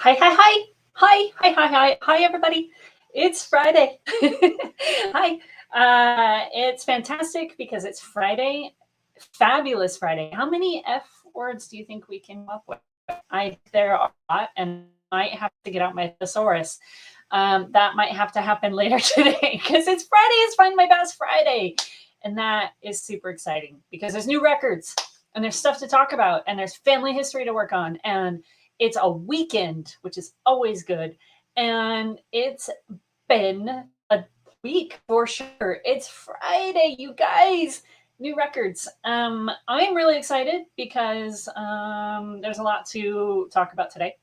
Hi, hi, hi. Hi, hi, hi, hi. Hi, everybody. It's Friday. Hi. It's fantastic because it's Friday. Fabulous Friday. How many F words do you think we can come up with? There are a lot, and I might have to get out my thesaurus. That might have to happen later today because it's Friday. It's Find My Past Friday. And that is super exciting because there's new records and there's stuff to talk about and there's family history to work on. And it's a weekend, which is always good. And it's been a week for sure. It's Friday, you guys. New records. I'm really excited because there's a lot to talk about today.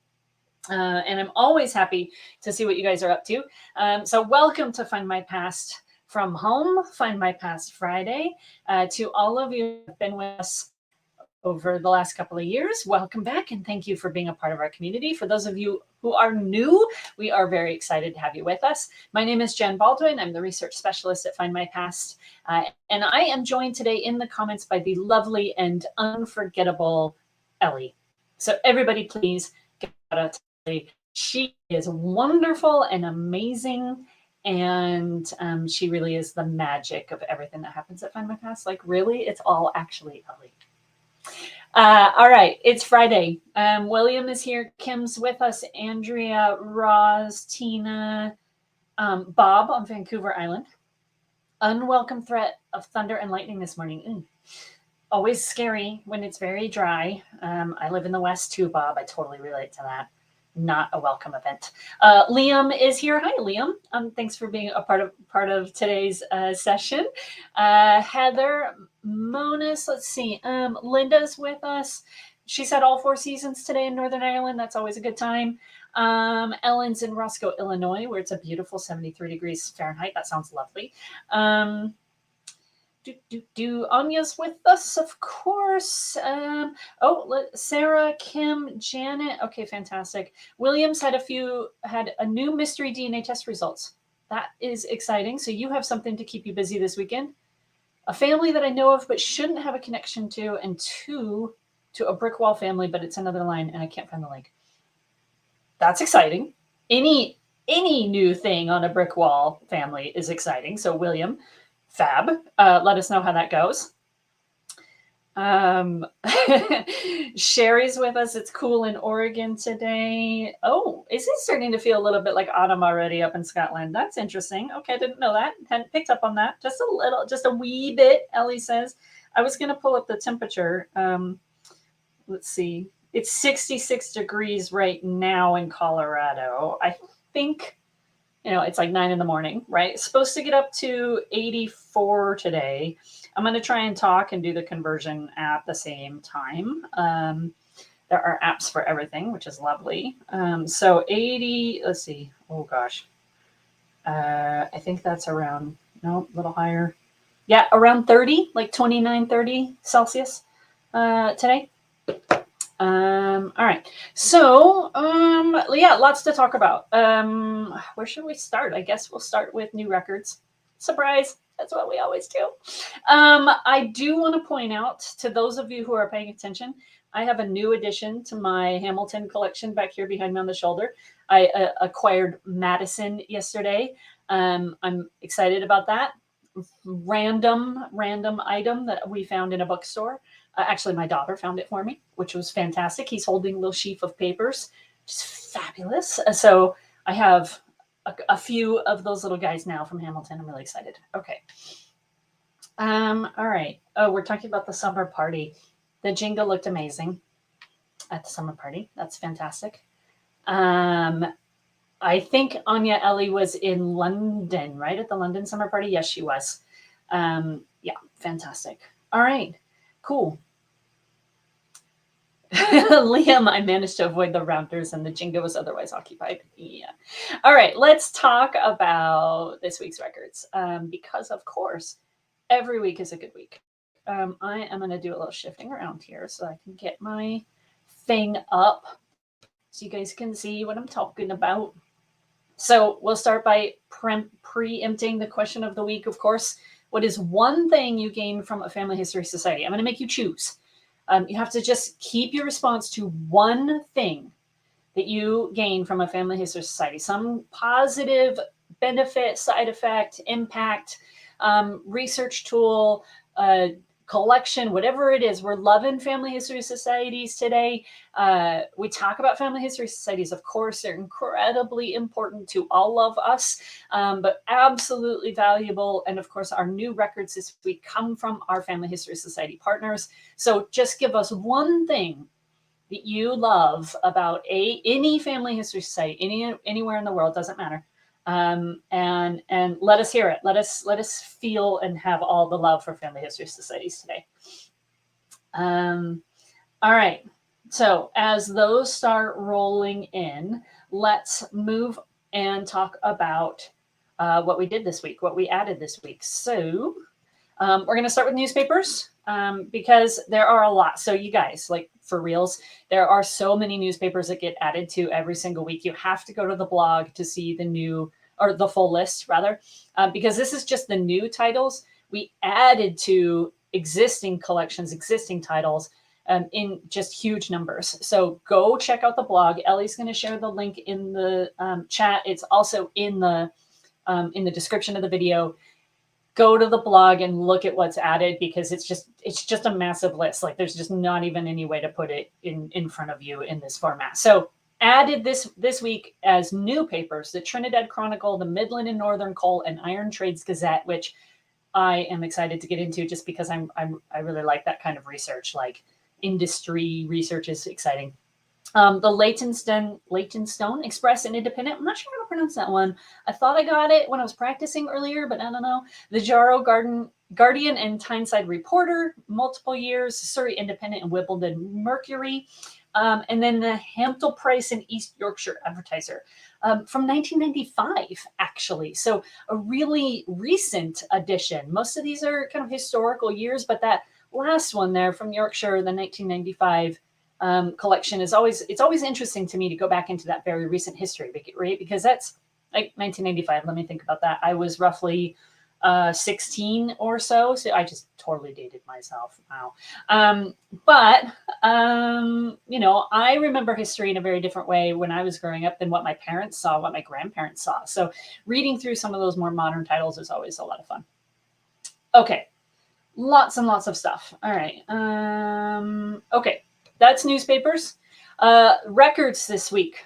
And I'm always happy to see what you guys are up to. So welcome to Find My Past from home, Find My Past Friday. To all of you who have been with us over the last couple of years, welcome back and thank you for being a part of our community. For those of you who are new, we are very excited to have you with us. My name is Jen Baldwin. I'm the Research Specialist at Find My Past. And I am joined today in the comments by the lovely and unforgettable Ellie. So everybody please get out of Ellie. She is wonderful and amazing. And she really is the magic of everything that happens at Find My Past. Like really, it's all actually Ellie. All right, it's Friday. William is here. Kim's with us. Andrea, Roz, Tina, Bob on Vancouver Island. Unwelcome threat of thunder and lightning this morning. Always scary when it's very dry. I live in the West too, Bob. I totally relate to that. Not a welcome event. Liam is here. Hi, Liam. Thanks for being a part of today's session. Heather, Monis, let's see. Linda's with us. She's had all 4 seasons today in Northern Ireland. That's always a good time. Ellen's in Roscoe, Illinois, where it's a beautiful 73 degrees Fahrenheit. That sounds lovely. Anya's with us, of course. Sarah, Kim, Janet. Okay, fantastic. Williams had a new mystery DNA test results. That is exciting. So you have something to keep you busy this weekend. A family that I know of but shouldn't have a connection to, and 2 to a brick wall family, but it's another line and I can't find the link. That's exciting. Any new thing on a brick wall family is exciting. So William, fab. Let us know how that goes. Sherry's with us. It's cool in Oregon today. Oh, is it starting to feel a little bit like autumn already up in Scotland? That's interesting. Okay, I didn't know that. Hadn't picked up on that. Just a wee bit, Ellie says. I was going to pull up the temperature. Let's see. It's 66 degrees right now in Colorado. I think it's like 9 in the morning, right? It's supposed to get up to 84 today. I'm going to try and talk and do the conversion at the same time. There are apps for everything, which is lovely. So 80, let's see. Oh gosh. I think that's around, no, a little higher. Yeah, around 30, like 29, 30 Celsius today. All right. So, yeah, lots to talk about. Where should we start? I guess we'll start with new records. Surprise. That's what we always do. I do want to point out to those of you who are paying attention, I have a new addition to my Hamilton collection back here behind me on the shoulder. I acquired Madison yesterday. I'm excited about that. Random item that we found in a bookstore. Actually, my daughter found it for me, which was fantastic. He's holding a little sheaf of papers, which is fabulous. So I have a few of those little guys now from Hamilton. I'm really excited. Okay. All right. Oh, we're talking about the summer party. The jingle looked amazing at the summer party. That's fantastic. I think Anya Ellie was in London, right? At the London summer party? Yes, she was. Yeah, fantastic. All right, cool. Liam, I managed to avoid the rounders and the Jenga was otherwise occupied. Yeah. All right, let's talk about this week's records. Because, of course, every week is a good week. I am going to do a little shifting around here so I can get my thing up so you guys can see what I'm talking about. So we'll start by preempting the question of the week, of course. What is one thing you gained from a family history society? I'm going to make you choose. You have to just keep your response to one thing that you gain from a family history society, some positive benefit, side effect, impact, research tool, collection, whatever it is. We're loving family history societies today. We talk about family history societies. Of course, they're incredibly important to all of us, but absolutely valuable. And of course, our new records this week come from our family history society partners. So just give us one thing that you love about any family history society, anywhere in the world, doesn't matter. And let us hear it. Let us feel and have all the love for family history societies today. All right. So as those start rolling in, let's move and talk about what we did this week, what we added this week. So we're going to start with newspapers because there are a lot. So you guys, like for reals, there are so many newspapers that get added to every single week. You have to go to the blog to see the new, or the full list rather, because this is just the new titles. We added to existing collections, existing titles in just huge numbers. So go check out the blog. Ellie's going to share the link in the chat. It's also in the description of the video. Go to the blog and look at what's added because it's just a massive list. Like there's just not even any way to put it in front of you in this format. So added this week as new papers, the Trinidad Chronicle, the Midland and Northern Coal and Iron Trades Gazette, which I am excited to get into just because I really like that kind of research. Like industry research is exciting. The Leytonstone Express and Independent. I'm not sure how to pronounce that one. I thought I got it when I was practicing earlier, but I don't know. The Jarrow Guardian and Tyneside Reporter, multiple years. Surrey Independent and Wimbledon Mercury. And then the Hampton Price and East Yorkshire Advertiser from 1995, actually. So a really recent addition. Most of these are kind of historical years, but that last one there from Yorkshire, the 1995 collection is always interesting to me to go back into that very recent history, right? Because that's like 1995. Let me think about that. I was roughly 16 or so. So I just totally dated myself. Wow. But I remember history in a very different way when I was growing up than what my parents saw, what my grandparents saw. So reading through some of those more modern titles is always a lot of fun. Okay. Lots and lots of stuff. All right. Okay. That's newspapers. Records this week.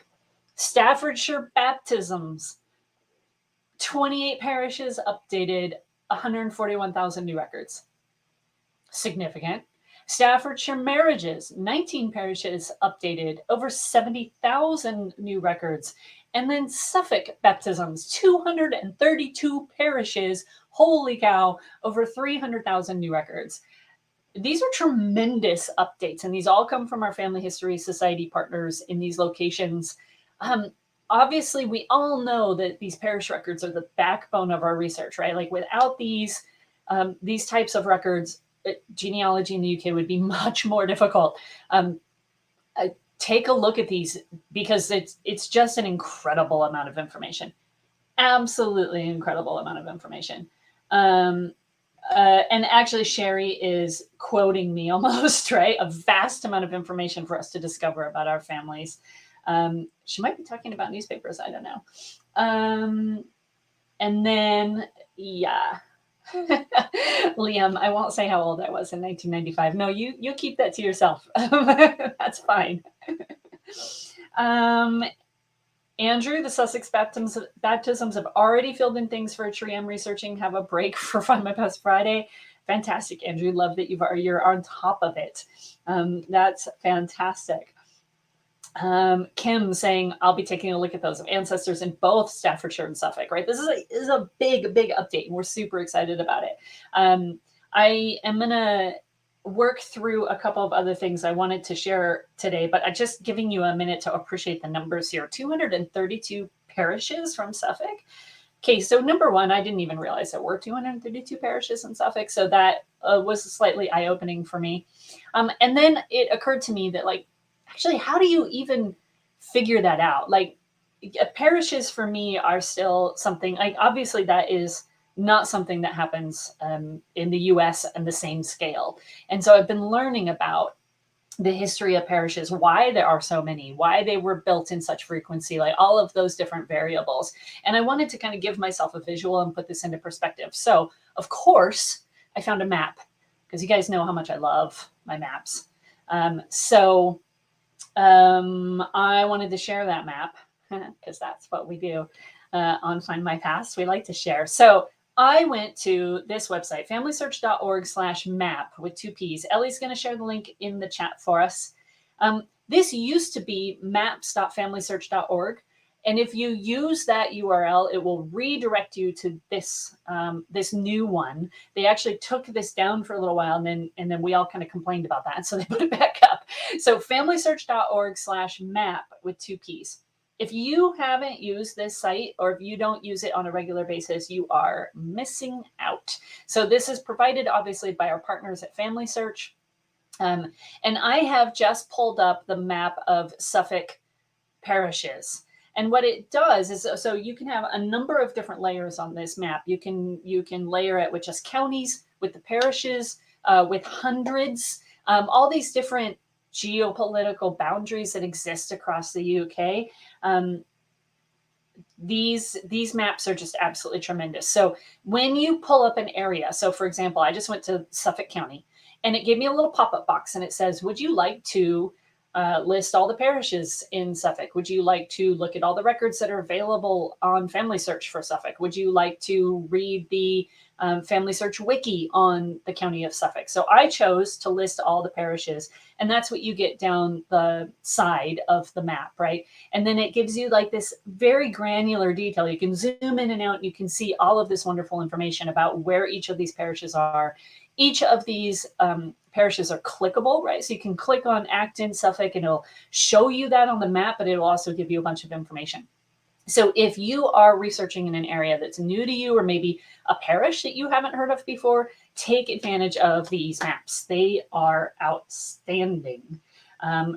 Staffordshire baptisms. 28 parishes updated, 141,000 new records. Significant. Staffordshire marriages, 19 parishes updated, over 70,000 new records. And then Suffolk baptisms, 232 parishes. Holy cow, over 300,000 new records. These are tremendous updates, and these all come from our Family History Society partners in these locations. Obviously, we all know that these parish records are the backbone of our research, right? Like without these types of records, genealogy in the UK would be much more difficult. Take a look at these because it's just an incredible amount of information. Absolutely incredible amount of information. And actually, Sherry is quoting me almost, right? A vast amount of information for us to discover about our families. She might be talking about newspapers. I don't know. And then, yeah. Liam, I won't say how old I was in 1995. No, you keep that to yourself. That's fine. Andrew, the Sussex baptisms have already filled in things for a tree I'm researching. Have a break for Findmypast Friday. Fantastic, Andrew. Love that you're on top of it. That's fantastic. Kim saying, I'll be taking a look at those ancestors in both Staffordshire and Suffolk, right? This is a big update, and we're super excited about it. I am going to work through a couple of other things I wanted to share today, but I'm just giving you a minute to appreciate the numbers here. 232 parishes from Suffolk. Okay, so number one, I didn't even realize there were 232 parishes in Suffolk, so that was slightly eye-opening for me. And then it occurred to me that, like, actually, how do you even figure that out? Like, parishes for me are still something, like, obviously that is not something that happens in the US on the same scale. And so I've been learning about the history of parishes, why there are so many, why they were built in such frequency, like all of those different variables. And I wanted to kind of give myself a visual and put this into perspective. So, of course, I found a map because you guys know how much I love my maps. I wanted to share that map because that's what we do on Findmypast. We like to share. So I went to this website, familysearch.org/map with 2 P's. Ellie's going to share the link in the chat for us. This used to be maps.familysearch.org. And if you use that URL, it will redirect you to this this new one. They actually took this down for a little while, and then we all kind of complained about that. So they put it back up. So familysearch.org/map with 2 P's. If you haven't used this site, or if you don't use it on a regular basis, you are missing out. So this is provided obviously by our partners at Family Search. And I have just pulled up the map of Suffolk parishes. And what it does is, so you can have a number of different layers on this map. You can layer it with just counties, with the parishes, with hundreds, all these different geopolitical boundaries that exist across the UK. These maps are just absolutely tremendous. So when you pull up an area, so for example, I just went to Suffolk County and it gave me a little pop-up box and it says, would you like to list all the parishes in Suffolk? Would you like to look at all the records that are available on Family Search for Suffolk? Would you like to read the Family Search wiki on the county of Suffolk? So I chose to list all the parishes, and that's what you get down the side of the map, right? And then it gives you like this very granular detail. You can zoom in and out, and you can see all of this wonderful information about where each of these parishes are. Each of these parishes are clickable, right? So you can click on Acton, Suffolk, and it'll show you that on the map, but it'll also give you a bunch of information. So if you are researching in an area that's new to you, or maybe a parish that you haven't heard of before, take advantage of these maps. They are outstanding.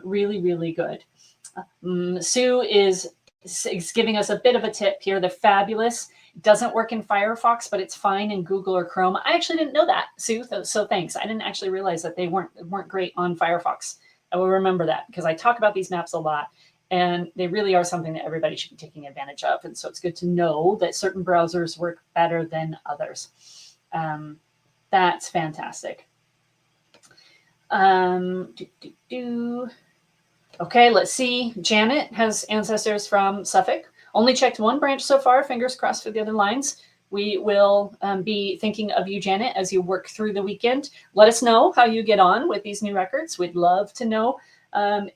Really, really good. Sue is giving us a bit of a tip here. They're fabulous. Doesn't work in Firefox, but it's fine in Google or Chrome. I actually didn't know that, Sue, so thanks. I didn't actually realize that they weren't great on Firefox. I will remember that because I talk about these maps a lot, and they really are something that everybody should be taking advantage of. And so it's good to know that certain browsers work better than others. That's fantastic. Okay, let's see. Janet has ancestors from Suffolk. Only checked one branch so far. Fingers crossed for the other lines. We will be thinking of you, Janet, as you work through the weekend. Let us know how you get on with these new records. We'd love to know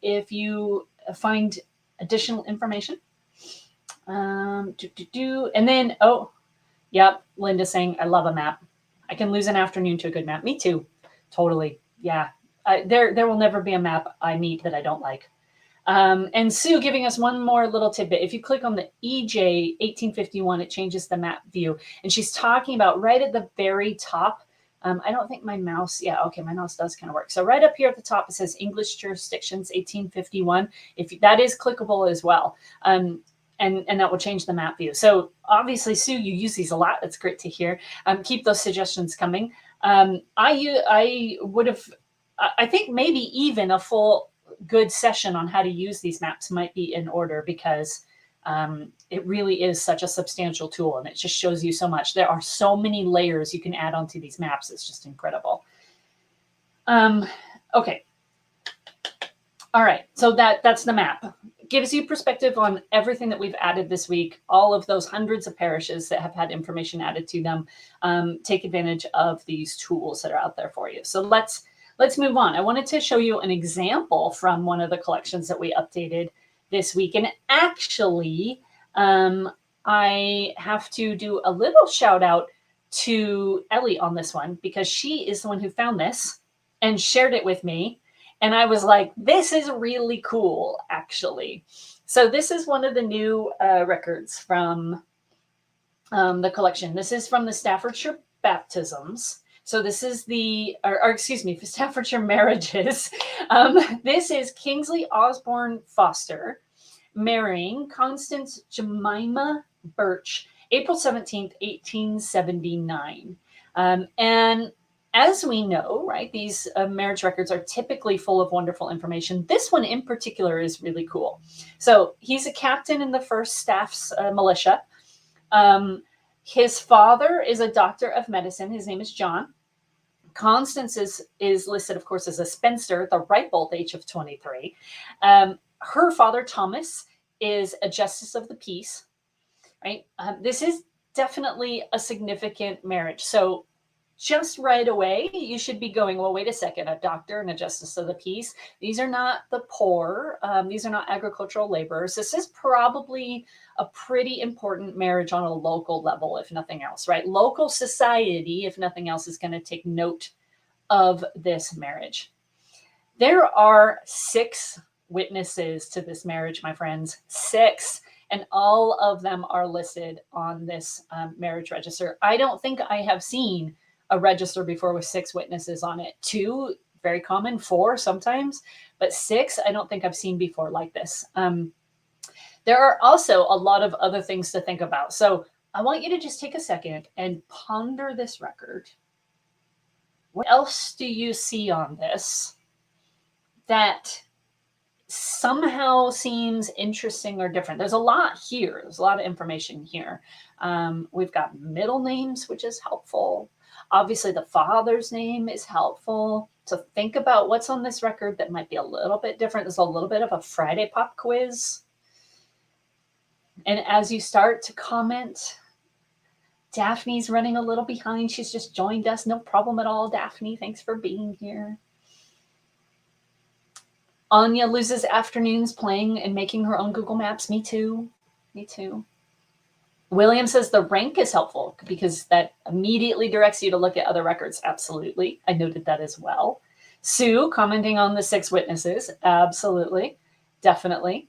if you find additional information. And then, oh, yep, Linda saying, I love a map. I can lose an afternoon to a good map. Me too. Totally. Yeah. There will never be a map I meet that I don't like. And Sue giving us one more little tidbit. If you click on the EJ 1851, it changes the map view. And she's talking about right at the very top. I don't think my mouse, yeah, okay, my mouse does kind of work. So right up here at the top, it says English jurisdictions 1851. If that is clickable as well. And that will change the map view. So obviously, Sue, you use these a lot. That's great to hear. Keep those suggestions coming. I would have, I think maybe even a full good session on how to use these maps might be in order, because it really is such a substantial tool and it just shows you so much. There are so many layers you can add onto these maps. It's just incredible. Okay. All right. So that's the map. Gives you perspective on everything that we've added this week, all of those hundreds of parishes that have had information added to them. Take advantage of these tools that are out there for you. So let's move on. I wanted to show you an example from one of the collections that we updated this week. And actually, I have to do a little shout out to Ellie on this one, because she is the one who found this and shared it with me. And I was like, this is really cool, actually. So this is one of the new records from the collection. This is from the Staffordshire baptisms. So this is the, or excuse me, for Staffordshire marriages. This is Kingsley Osborne Foster marrying Constance Jemima Birch, April 17th, 1879. And as we know, right, these marriage records are typically full of wonderful information. This one in particular is really cool. So he's a captain in the 1st Staff's militia. His father is a doctor of medicine. His name is John. Constance is listed, of course, as a spinster at the ripe old age of 23. Her father, Thomas, is a justice of the peace, right? This is definitely a significant marriage. So just right away, you should be going, well, wait a second, a doctor and a justice of the peace. These are not the poor. These are not agricultural laborers. This is probably a pretty important marriage on a local level, if nothing else, right? Local society, if nothing else, is going to take note of this marriage. There are 6 witnesses to this marriage, my friends, 6. And all of them are listed on this marriage register. I don't think I have seen a register before with 6 witnesses on it. 2, very common, 4 sometimes, but 6, I don't think I've seen before like this. There are also a lot of other things to think about. So I want you to just take a second and ponder this record. What else do you see on this that somehow seems interesting or different? There's a lot here. There's a lot of information here. We've got middle names, which is helpful. Obviously, the father's name is helpful. So think about what's on this record that might be a little bit different. There's a little bit of a Friday pop quiz. And as you start to comment, Daphne's running a little behind. She's just joined us. No problem at all, Daphne. Thanks for being here. Anya loses afternoons playing and making her own Google Maps. Me too. Me too. William says the rank is helpful because that immediately directs you to look at other records. Absolutely. I noted that as well. Sue commenting on the 6 witnesses. Absolutely. Definitely.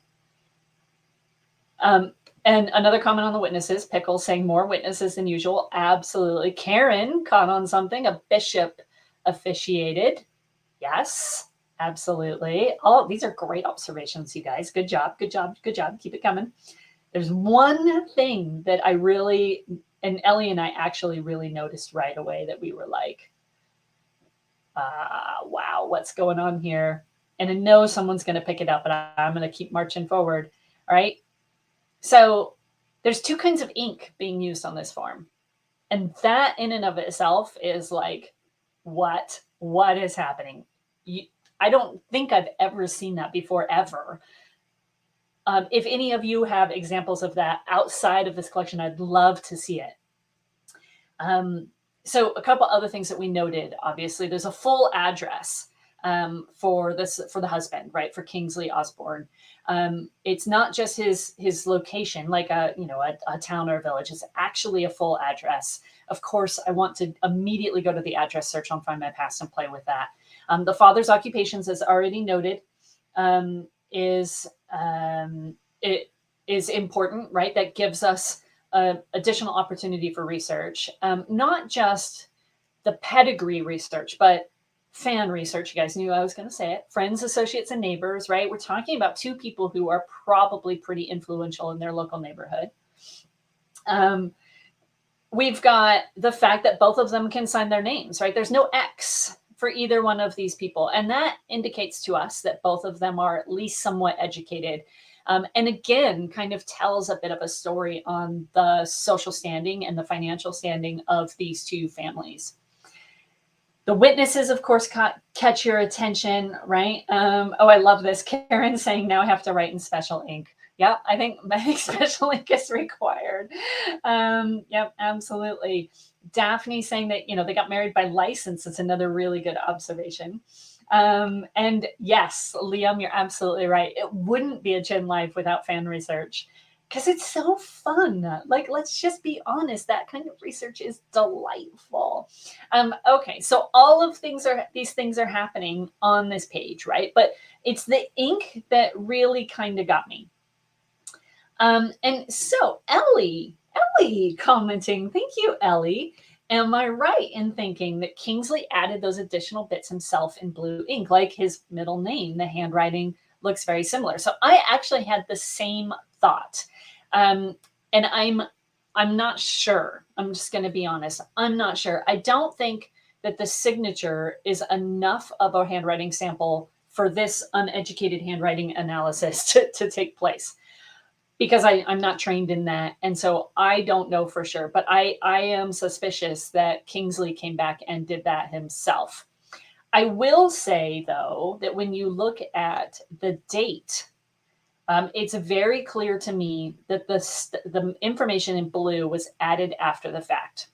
And another comment on the witnesses. Pickle saying more witnesses than usual. Absolutely. Karen caught on something. A bishop officiated. Yes. Absolutely. Oh, these are great observations, you guys. Good job. Good job. Good job. Keep it coming. There's one thing that I really, and Ellie and I actually really noticed right away that we were like, wow, what's going on here? And I know someone's going to pick it up, but I'm going to keep marching forward. All right. So there's 2 kinds of ink being used on this form. And that in and of itself is like, what is happening? I don't think I've ever seen that before, ever. If any of you have examples of that outside of this collection, I'd love to see it. So a couple other things that we noted, obviously, there's a full address for the husband, right? For Kingsley Osborne. It's not just his location, like a town or a village. It's actually a full address. Of course, I want to immediately go to the address search on Findmypast and play with that. The father's occupations, as already noted, it is important, right? That gives us additional opportunity for research, not just the pedigree research, but fan research. You guys knew I was going to say it. Friends, associates, and neighbors, right? We're talking about 2 people who are probably pretty influential in their local neighborhood. We've got the fact that both of them can sign their names, right? There's no X for either one of these people. And that indicates to us that both of them are at least somewhat educated. And again, kind of tells a bit of a story on the social standing and the financial standing of these 2 families. The witnesses, of course, catch your attention, right? Oh, I love this. Karen saying, now I have to write in special ink. Yeah, I think special ink is required. Yep, absolutely. Daphne saying that, they got married by license. It's another really good observation. And yes, Liam, you're absolutely right. It wouldn't be a Jen Live without fan research because it's so fun. Like, let's just be honest. That kind of research is delightful. Okay, so all of these things are happening on this page, right? But it's the ink that really kind of got me. And so Ellie commenting, thank you, Ellie. Am I right in thinking that Kingsley added those additional bits himself in blue ink, like his middle name? The handwriting looks very similar. So I actually had the same thought. And I'm not sure. I'm just going to be honest. I'm not sure. I don't think that the signature is enough of a handwriting sample for this uneducated handwriting analysis to take place. Because I'm not trained in that. And so I don't know for sure, but I am suspicious that Kingsley came back and did that himself. I will say, though, that when you look at the date, it's very clear to me that the information in blue was added after the fact.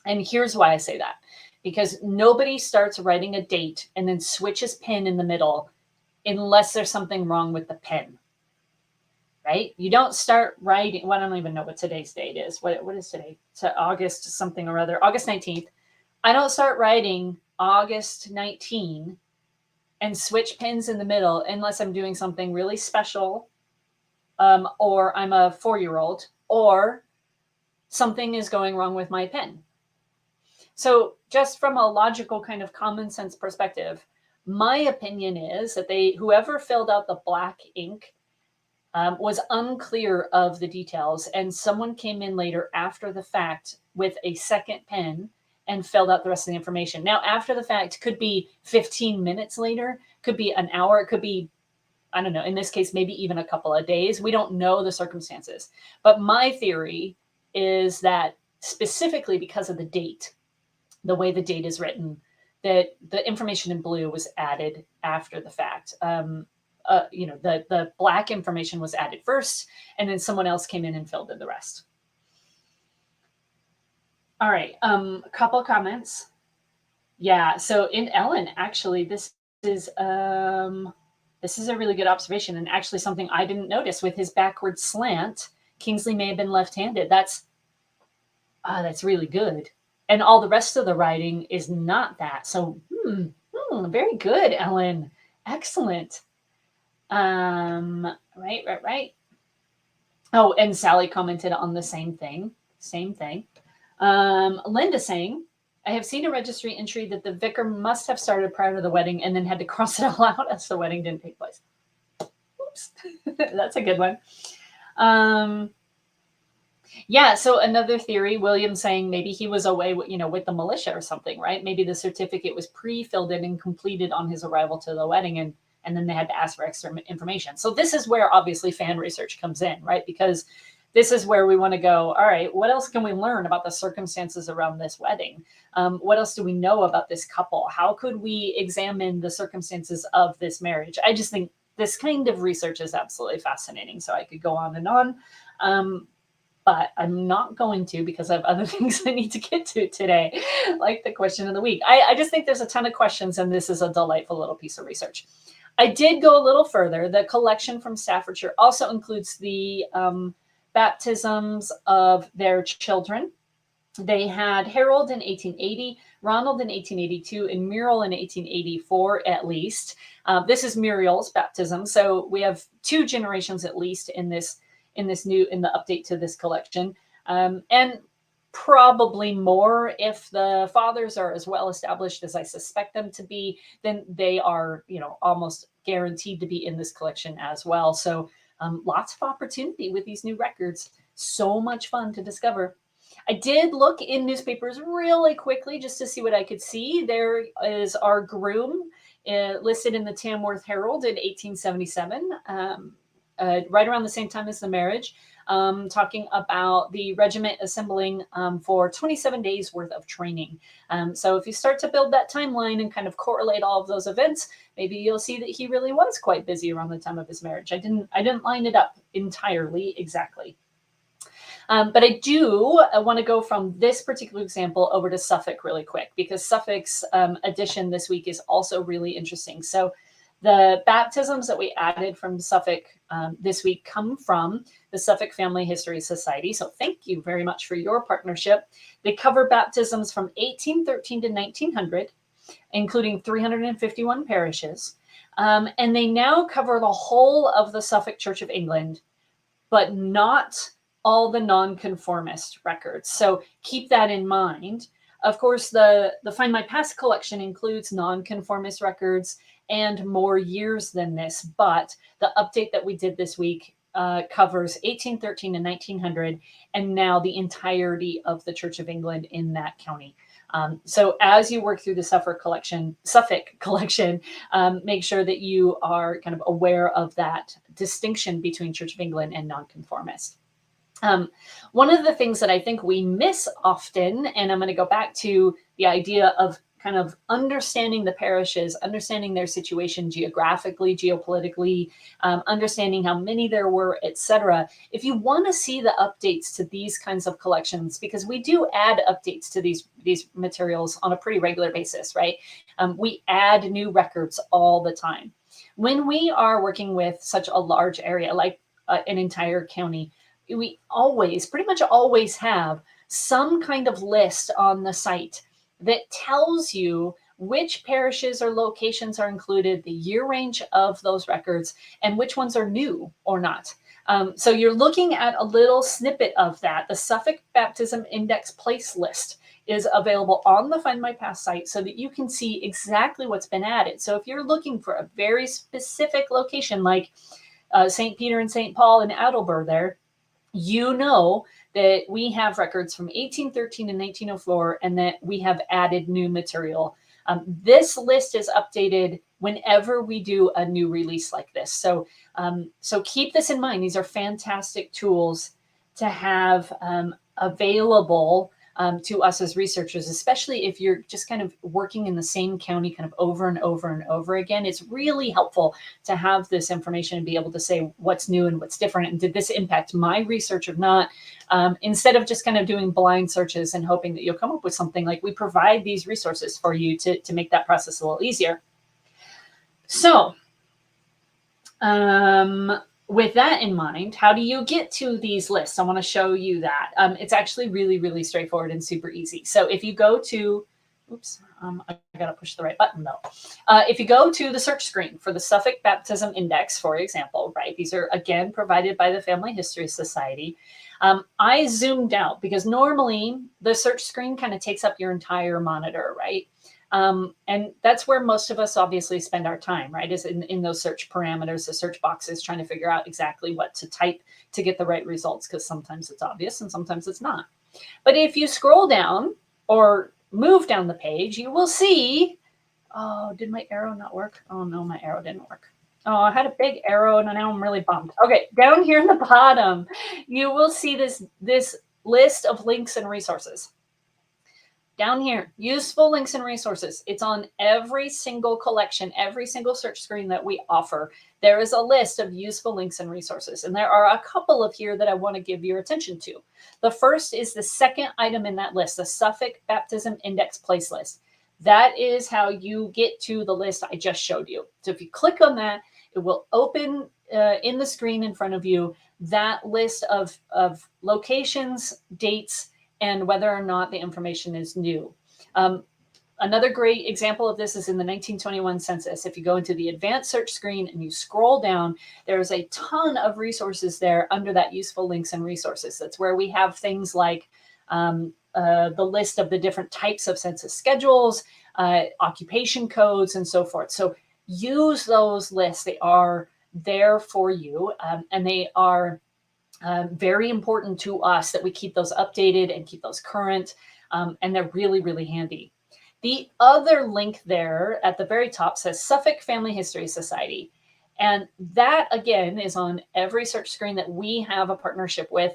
And here's why I say that. Because nobody starts writing a date and then switches pen in the middle unless there's something wrong with the pen. Right? You don't start writing. Well, I don't even know what today's date is. What is today? It's August something or other. August 19th. I don't start writing August 19 and switch pens in the middle unless I'm doing something really special, or I'm a 4-year-old, or something is going wrong with my pen. So just from a logical kind of common sense perspective, my opinion is that whoever filled out the black ink was unclear of the details, and someone came in later after the fact with a second pen and filled out the rest of the information. Now, after the fact could be 15 minutes later, could be an hour, it could be, I don't know, in this case, maybe even a couple of days. We don't know the circumstances. But my theory is that specifically because of the date, the way the date is written, that the information in blue was added after the fact. The black information was added first, and then someone else came in and filled in the rest. All right, a couple comments. Yeah, so in Ellen, actually, this is a really good observation, and actually something I didn't notice. With his backward slant, Kingsley may have been left-handed. That's really good. And all the rest of the writing is not that. So, very good, Ellen. Excellent. Right. Oh, and Sally commented on the same thing. Linda saying, I have seen a registry entry that the vicar must have started prior to the wedding and then had to cross it all out as the wedding didn't take place. Oops. That's a good one. Yeah, so another theory, William saying maybe he was away with the militia or something, right? Maybe the certificate was pre-filled in and completed on his arrival to the wedding, and then they had to ask for extra information. So this is where obviously fan research comes in, right? Because this is where we want to go, all right, what else can we learn about the circumstances around this wedding? What else do we know about this couple? How could we examine the circumstances of this marriage? I just think this kind of research is absolutely fascinating. So I could go on and on. But I'm not going to because I have other things I need to get to today, like the question of the week. I just think there's a ton of questions, and this is a delightful little piece of research. I did go a little further. The collection from Staffordshire also includes the baptisms of their children. They had Harold in 1880, Ronald in 1882, and Muriel in 1884 at least. This is Muriel's baptism. So we have 2 generations at least in the update to this collection, and probably more if the fathers are as well established as I suspect them to be. Then they are, almost guaranteed to be in this collection as well. So lots of opportunity with these new records. So much fun to discover. I did look in newspapers really quickly just to see what I could see. There is our groom listed in the Tamworth Herald in 1877. Right around the same time as the marriage, talking about the regiment assembling for 27 days worth of training. So if you start to build that timeline and kind of correlate all of those events, maybe you'll see that he really was quite busy around the time of his marriage. I didn't line it up entirely exactly. But I do want to go from this particular example over to Suffolk really quick, because Suffolk's edition this week is also really interesting. So the baptisms that we added from Suffolk this week come from the Suffolk Family History Society. So thank you very much for your partnership. They cover baptisms from 1813 to 1900, including 351 parishes. And they now cover the whole of the Suffolk Church of England, but not all the nonconformist records. So keep that in mind. Of course, the Findmypast collection includes nonconformist records and more years than this, but the update that we did this week covers 1813 and 1900, and now the entirety of the Church of England in that county. So as you work through the Suffolk collection, make sure that you are kind of aware of that distinction between Church of England and nonconformist. One of the things that I think we miss often, and I'm going to go back to the idea of kind of understanding the parishes, understanding their situation geographically, geopolitically, understanding how many there were, etc. If you want to see the updates to these kinds of collections, because we do add updates to these materials on a pretty regular basis, right? We add new records all the time. When we are working with such a large area, like an entire county, we pretty much always have some kind of list on the site that tells you which parishes or locations are included, the year range of those records, and which ones are new or not. So you're looking at a little snippet of that. The Suffolk Baptism Index place list is available on the Findmypast site so that you can see exactly what's been added. So if you're looking for a very specific location like St. Peter and St. Paul in Attleboro there, you know that we have records from 1813 and 1904, and that we have added new material. This list is updated whenever we do a new release like this. So keep this in mind. These are fantastic tools to have available to us as researchers, especially if you're just kind of working in the same county kind of over and over and over again. It's really helpful to have this information and be able to say what's new and what's different, and did this impact my research or not, instead of just kind of doing blind searches and hoping that you'll come up with something. Like, we provide these resources for you to make that process a little easier. So with that in mind, how do you get to these lists? I want to show you that. It's actually really, really straightforward and super easy. So if you go to, I got to push the right button though. If you go to the search screen for the Suffolk Baptism Index, for example, right? These are, again, provided by the Family History Society. I zoomed out because normally the search screen kind of takes up your entire monitor, right? And that's where most of us obviously spend our time, right? Is in those search parameters, the search boxes, trying to figure out exactly what to type to get the right results, because sometimes it's obvious and sometimes it's not. But if you scroll down or move down the page, you will see, oh, did my arrow not work? Oh no, my arrow didn't work. Oh, I had a big arrow and now I'm really bummed. Okay, down here in the bottom, you will see this list of links and resources. Down here, useful links and resources. It's on every single collection, every single search screen that we offer. There is a list of useful links and resources. And there are a couple of here that I want to give your attention to. The first is the second item in that list, the Suffolk Baptism Index place list. That is how you get to the list I just showed you. So if you click on that, it will open in the screen in front of you that list of locations, dates, and whether or not the information is new. Another great example of this is in the 1921 census. If you go into the advanced search screen and you scroll down, there's a ton of resources there under that useful links and resources. That's where we have things like the list of the different types of census schedules, occupation codes, and so forth. So use those lists. They are there for you, and they are very important to us that we keep those updated and keep those current, and they're really, really handy. The other link there at the very top says Suffolk Family History Society. And that, again, is on every search screen that we have a partnership with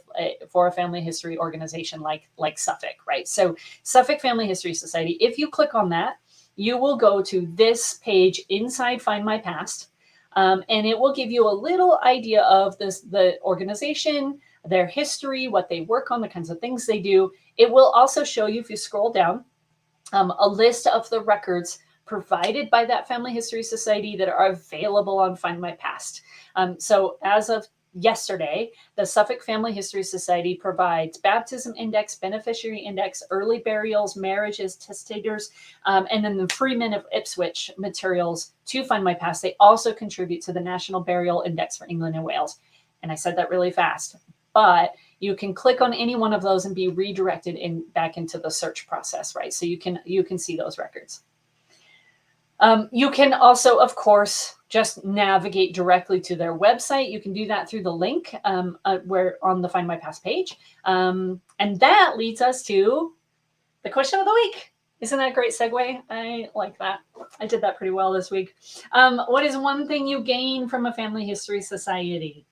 for a family history organization like Suffolk, right? So Suffolk Family History Society, if you click on that, you will go to this page inside Findmypast. And it will give you a little idea of the organization, their history, what they work on, the kinds of things they do. It will also show you, if you scroll down, a list of the records provided by that Family History Society that are available on Findmypast. So as of yesterday, the Suffolk Family History Society provides Baptism Index, Beneficiary Index, Early Burials, Marriages, Testators, and then the Freemen of Ipswich materials to Findmypast. They also contribute to the National Burial Index for England and Wales. And I said that really fast, but you can click on any one of those and be redirected back into the search process, right? So you can see those records. You can also, of course, just navigate directly to their website. You can do that through the link where on the Findmypast page. And that leads us to the question of the week. Isn't that a great segue? I like that. I did that pretty well this week. What is one thing you gain from a family history society?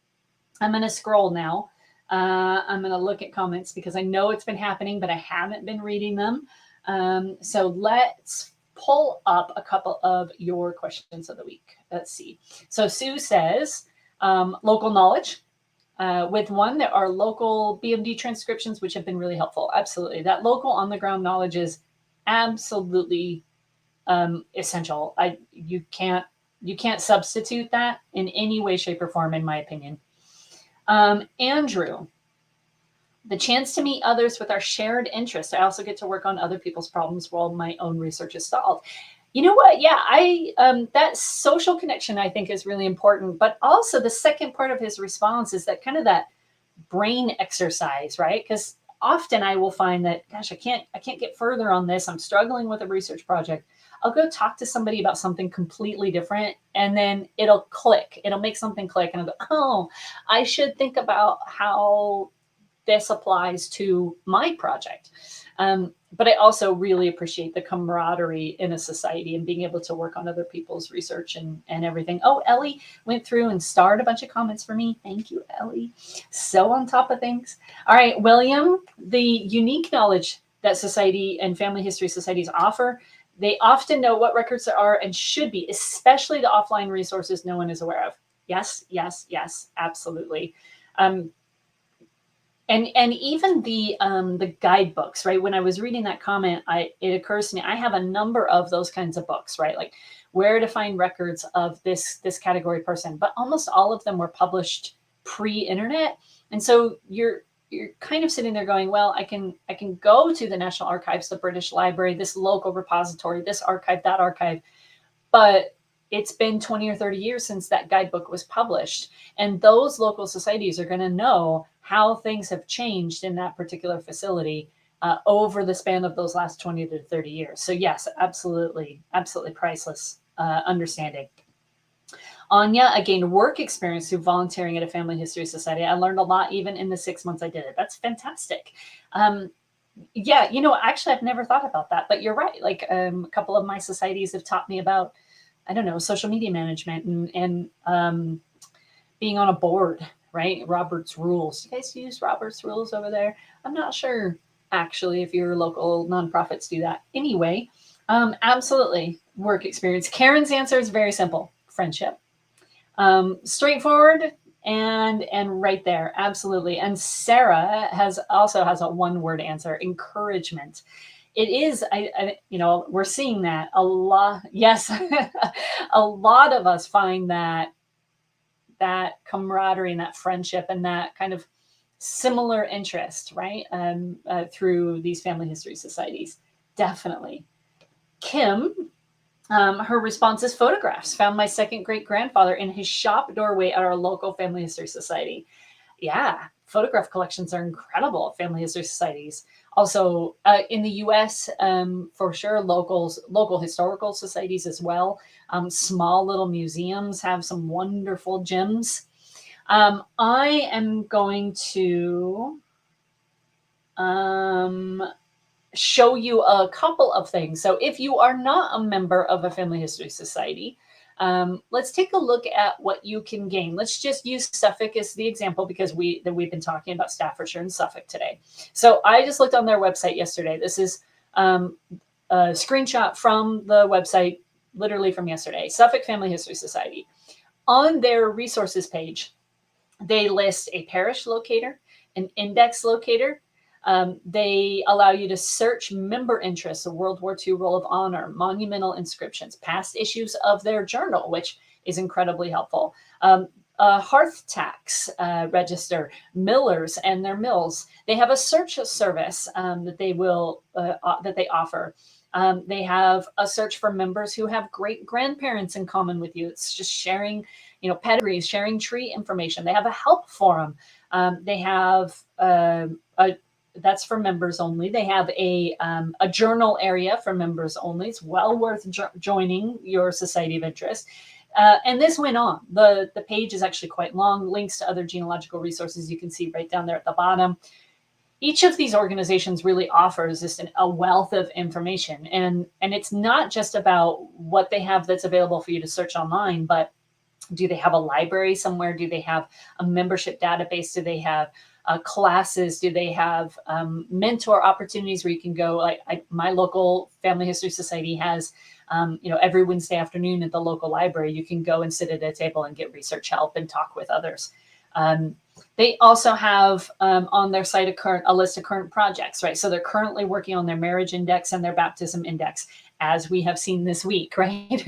I'm going to scroll now. I'm going to look at comments because I know it's been happening, but I haven't been reading them. So let's pull up a couple of your questions of the week. Let's see. So Sue says, local knowledge. With one, there are local BMD transcriptions, which have been really helpful. Absolutely. That local on the ground knowledge is absolutely essential. You can't substitute that in any way, shape, or form, in my opinion. Andrew, the chance to meet others with our shared interests. I also get to work on other people's problems while my own research is stalled. You know what? Yeah, that social connection I think is really important. But also the second part of his response is that kind of that brain exercise, right? Because often I will find that, gosh, I can't get further on this. I'm struggling with a research project. I'll go talk to somebody about something completely different, and then it'll click. It'll make something click, and I'll go, oh, I should think about how this applies to my project. But I also really appreciate the camaraderie in a society and being able to work on other people's research and everything. Oh, Ellie went through and starred a bunch of comments for me. Thank you, Ellie. So on top of things. All right, William, the unique knowledge that society and family history societies offer, they often know what records there are and should be, especially the offline resources no one is aware of. Yes, yes, yes, absolutely. And even the guidebooks, right? When I was reading that comment, it occurs to me, I have a number of those kinds of books, right? Like where to find records of this category person, but almost all of them were published pre-internet. And so you're kind of sitting there going, well, I can go to the National Archives, the British Library, this local repository, this archive, that archive, but it's been 20 or 30 years since that guidebook was published. And those local societies are going to know how things have changed in that particular facility over the span of those last 20 to 30 years. So yes, absolutely, absolutely priceless understanding. Anya, I gained work experience through volunteering at a family history society. I learned a lot even in the 6 months I did it. That's fantastic. Yeah, actually, I've never thought about that, but you're right. Like a couple of my societies have taught me about, I don't know, social media management and being on a board, right? Robert's Rules. You guys use Robert's Rules over there? I'm not sure, actually, if your local nonprofits do that. Anyway, absolutely, work experience. Karen's answer is very simple: friendship. Straightforward and right there, absolutely. And Sarah also has a one-word answer: encouragement. It is, we're seeing that a lot. Yes, a lot of us find that camaraderie and that friendship and that kind of similar interest, right? Through these family history societies, definitely. Kim, her response is photographs. Found my second great grandfather in his shop doorway at our local family history society. Yeah, photograph collections are incredible at family history societies. Also, in the U.S., for sure, local historical societies as well. Small little museums have some wonderful gems. I am going to show you a couple of things. So if you are not a member of a family history society, let's take a look at what you can gain. Let's just use Suffolk as the example because we've been talking about Staffordshire and Suffolk today. So I just looked on their website yesterday. This is a screenshot from the website, literally from yesterday. Suffolk Family History Society. On their resources page, they list a parish locator, an index locator. They allow you to search member interests, a World War II Roll of Honor, monumental inscriptions, past issues of their journal, which is incredibly helpful. A hearth tax register, millers and their mills. They have a search service that they offer. They have a search for members who have great grandparents in common with you. It's just sharing, pedigrees, sharing tree information. They have a help forum. They have that's for members only. They have a journal area for members only. It's well worth joining your society of interest. And this went on. The page is actually quite long. Links to other genealogical resources you can see right down there at the bottom. each of these organizations really offers just a wealth of information. And it's not just about what they have that's available for you to search online, but do they have a library somewhere? Do they have a membership database? Do they have classes? Do they have mentor opportunities where you can go? My local Family History Society has, every Wednesday afternoon at the local library, you can go and sit at a table and get research help and talk with others. They also have on their site a list of current projects, right? So they're currently working on their marriage index and their baptism index, as we have seen this week, right?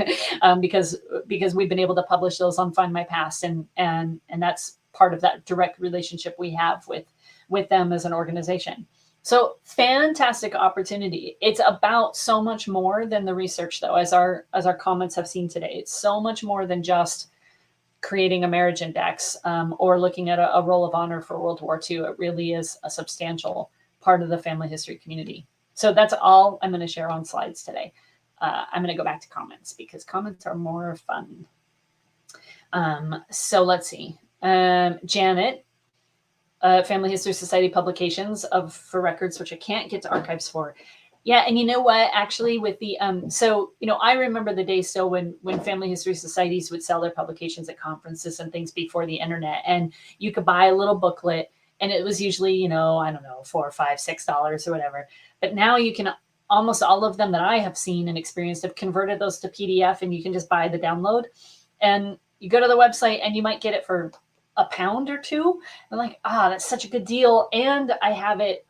Because we've been able to publish those on Findmypast, and that's part of that direct relationship we have with them as an organization. So fantastic opportunity. It's about so much more than the research, though, as our comments have seen today. It's so much more than just creating a marriage index or looking at a roll of honor for World War II. It really is a substantial part of the family history community. So that's all I'm going to share on slides today. I'm going to go back to comments because comments are more fun. So let's see. Janet, Family History Society publications for records, which I can't get to archives for. Yeah, and you know what? Actually, with the I remember the days still when family history societies would sell their publications at conferences and things before the internet, and you could buy a little booklet, and it was usually I don't know, $4 or $5, $6 or whatever. But now you can almost all of them that I have seen and experienced have converted those to PDF, and you can just buy the download, and you go to the website and you might get it for £1 or $2. I'm like, that's such a good deal. And I have it,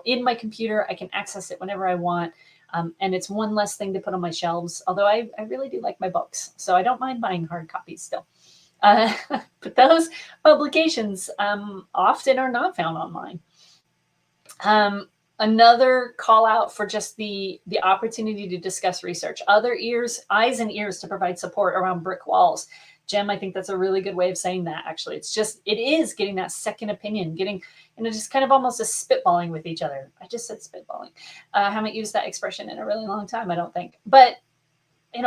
in my computer. I can access it whenever I want. And it's one less thing to put on my shelves. Although I really do like my books, so I don't mind buying hard copies still. But those publications often are not found online. Another call out for just the opportunity to discuss research, other eyes and ears to provide support around brick walls. Jem, I think that's a really good way of saying that, actually. It is getting that second opinion, getting, just kind of almost a spitballing with each other. I just said spitballing. I haven't used that expression in a really long time, I don't think. But,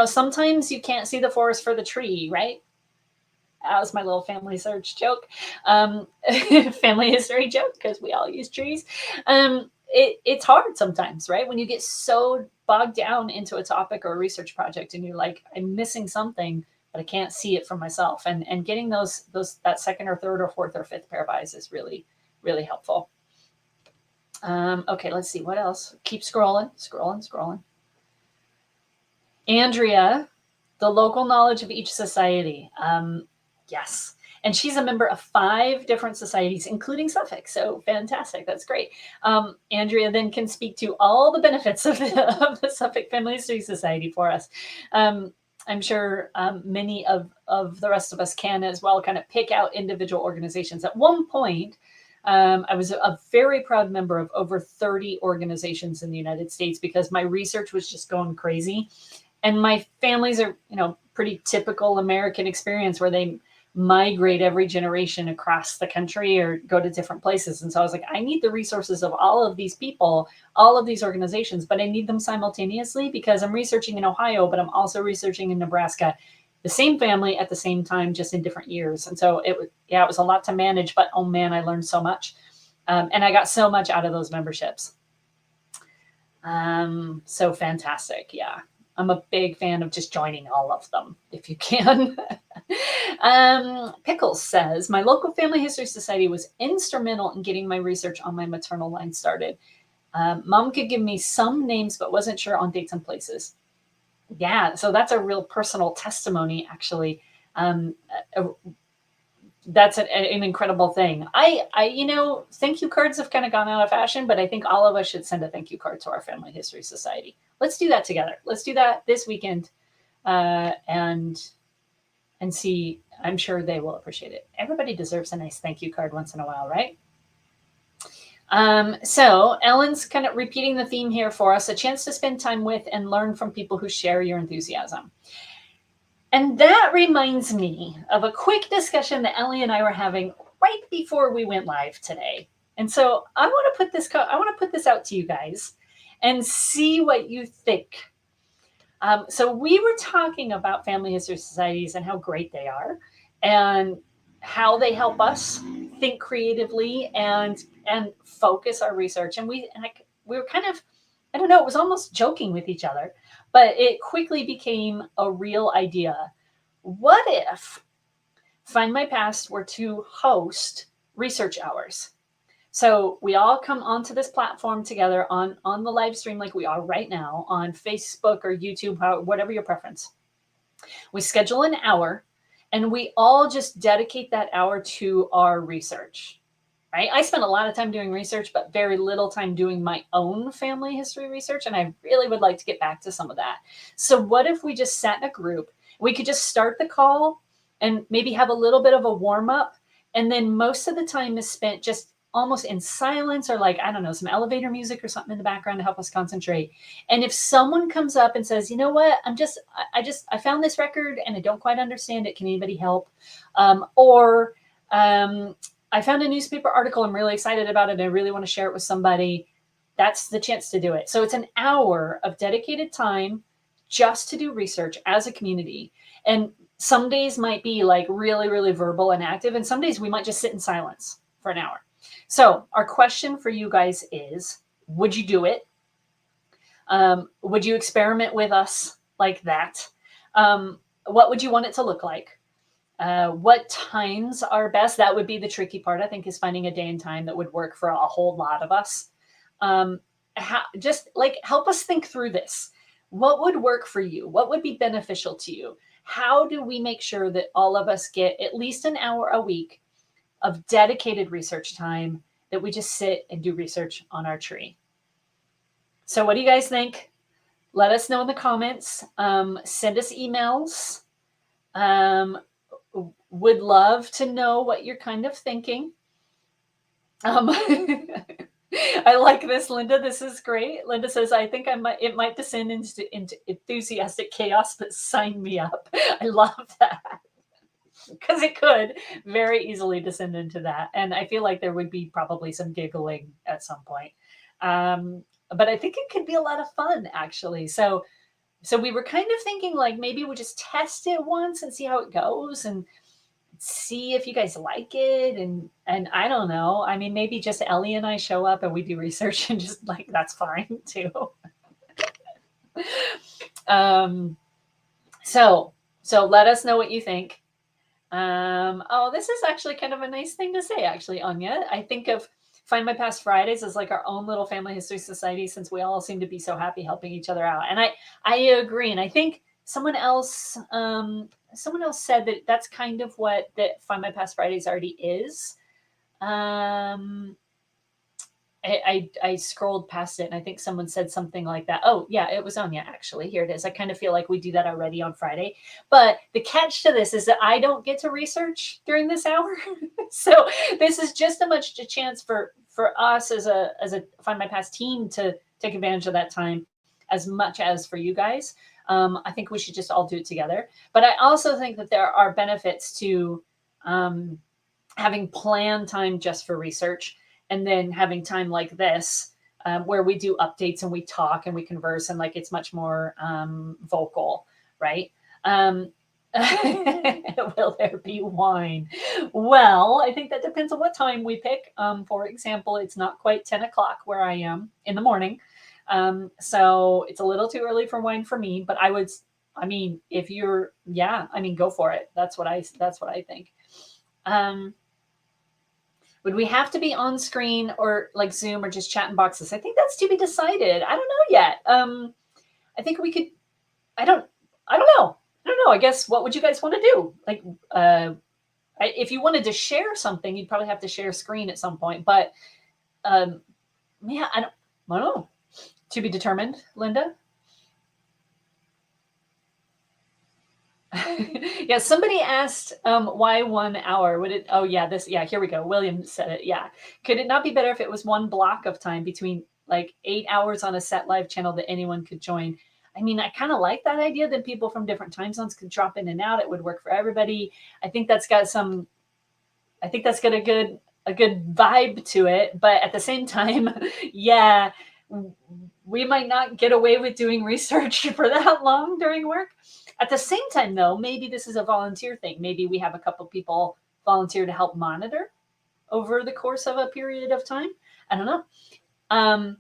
sometimes you can't see the forest for the tree, right? That was my little family search joke. Family history joke, because we all use trees. It's hard sometimes, right? When you get so bogged down into a topic or a research project and you're like, I'm missing something, but I can't see it for myself. And getting that second or third or fourth or fifth pair of eyes is really, really helpful. Okay, let's see. What else? Keep scrolling. Andrea, the local knowledge of each society. Yes. And she's a member of 5 different societies, including Suffolk. So fantastic. That's great. Andrea then can speak to all the benefits of the Suffolk Family History Society for us. I'm sure many of the rest of us can as well kind of pick out individual organizations. At one point, I was a very proud member of over 30 organizations in the United States because my research was just going crazy. And my families are, pretty typical American experience where they migrate every generation across the country or go to different places. And so I was like, I need the resources of all of these people, all of these organizations, but I need them simultaneously because I'm researching in Ohio, but I'm also researching in Nebraska, the same family at the same time, just in different years. And so it was a lot to manage, but oh man, I learned so much. And I got so much out of those memberships. So fantastic. Yeah. I'm a big fan of just joining all of them if you can. Pickles says, my local family history society was instrumental in getting my research on my maternal line started. Mom could give me some names, but wasn't sure on dates and places. Yeah, so that's a real personal testimony, actually. That's an incredible thing. Thank you cards have kind of gone out of fashion, but I think all of us should send a thank you card to our Family History Society. Let's do that together. Let's do that this weekend, and see. I'm sure they will appreciate it. Everybody deserves a nice thank you card once in a while, right? So Ellen's kind of repeating the theme here for us, a chance to spend time with and learn from people who share your enthusiasm. And that reminds me of a quick discussion that Ellie and I were having right before we went live today. And so I want to put this out to you guys and see what you think. So we were talking about family history societies and how great they are and how they help us think creatively and focus our research. And we were kind of, I don't know, it was almost joking with each other, but it quickly became a real idea. What if Findmypast were to host research hours? So we all come onto this platform together on the live stream like we are right now on Facebook or YouTube, whatever your preference. We schedule an hour and we all just dedicate that hour to our research, right? I spend a lot of time doing research, but very little time doing my own family history research. And I really would like to get back to some of that. So what if we just sat in a group? We could just start the call and maybe have a little bit of a warm up. And then most of the time is spent just almost in silence, or like, I don't know, some elevator music or something in the background to help us concentrate. And if someone comes up and says, you know what, I found this record and I don't quite understand it. Can anybody help? Or I found a newspaper article. I'm really excited about it. And I really want to share it with somebody. That's the chance to do it. So it's an hour of dedicated time just to do research as a community. And some days might be like really, really verbal and active. And some days we might just sit in silence for an hour. So our question for you guys is, would you do it? Would you experiment with us like that? What would you want it to look like? What times are best? That would be the tricky part, I think, is finding a day and time that would work for a whole lot of us. Just like help us think through this. What would work for you? What would be beneficial to you? How do we make sure that all of us get at least an hour a week of dedicated research time that we just sit and do research on our tree? So what do you guys think? Let us know in the comments. Send us emails. Would love to know what you're kind of thinking. I like this, Linda. This is great. Linda says, I think it might descend into enthusiastic chaos, but sign me up. I love that. Because it could very easily descend into that. And I feel like there would be probably some giggling at some point. But I think it could be a lot of fun, actually. So we were kind of thinking like maybe we'll just test it once and see how it goes and see if you guys like it. And I don't know. I mean, maybe just Ellie and I show up and we do research and just like, that's fine too. So let us know what you think. Oh, this is actually kind of a nice thing to say, actually, Anya. I think of Findmypast Fridays as like our own little family history society, since we all seem to be so happy helping each other out. And I agree. And I think someone else said that that's kind of what that Findmypast Fridays already is. I scrolled past it and I think someone said something like that. Oh yeah, it was Anya, actually. Here it is. I kind of feel like we do that already on Friday. But the catch to this is that I don't get to research during this hour. So this is just as much a chance for us as a Findmypast team to take advantage of that time as much as for you guys. I think we should just all do it together. But I also think that there are benefits to having planned time just for research, and then having time like this where we do updates and we talk and we converse, and like it's much more vocal, right? Will there be wine? Well, I think that depends on what time we pick. For example, it's not quite 10 o'clock where I am in the morning. So it's a little too early for wine for me, but if you're, go for it. That's what I think. Would we have to be on screen or like Zoom or just chat in boxes? I think that's to be decided. I don't know yet. I think we could, I don't know. I guess, what would you guys want to do? Like, if you wanted to share something, you'd probably have to share screen at some point, but I don't know. To be determined, Linda. Yeah, somebody asked why 1 hour? Would it? Oh yeah, here we go. William said it. Yeah, could it not be better if it was one block of time between like 8 hours on a set live channel that anyone could join? I mean, I kind of like that idea that people from different time zones could drop in and out. It would work for everybody. I think that's got a good vibe to it. But at the same time, yeah, we might not get away with doing research for that long during work. At the same time, though, maybe this is a volunteer thing. Maybe we have a couple people volunteer to help monitor over the course of a period of time. I don't know.